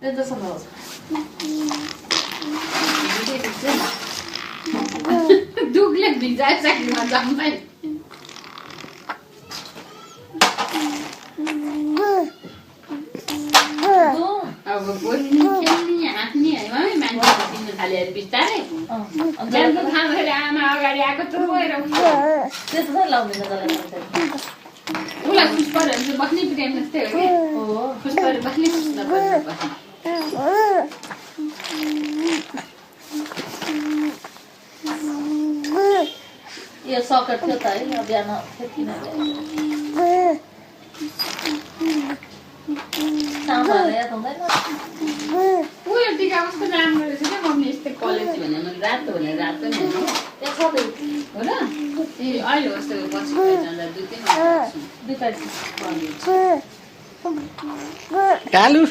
त्यसमा हो दुखले भिजाइसकेमा जम्मै अब बोल्ने खेल्ने हाँस्ने है मान्छेले चिन्नु थाल्यो अरे बिस्तारै खाँदाखेरि आमा अगाडि आएको त गएर त्यसो लाउँदैन जसलाई उसलाई खुसपरहरू चाहिँ बस्नै प्रेम जस्तै हो कि खुसपर बस्ने खुस्न पर्छ बस्ने यो सकेट थियो त है बिहान त्यतिन सामानहरू याद हुँदैन उयो टिका कस्तो राम्रो रहेछ क्या मम्मी यस्तै कलेज भने मैले रातो भने रातो नै हो त्यहाँ सधैँ हो र ए अहिले कस्तो पछि जाँदा दुई तिन दुई पाइस कालु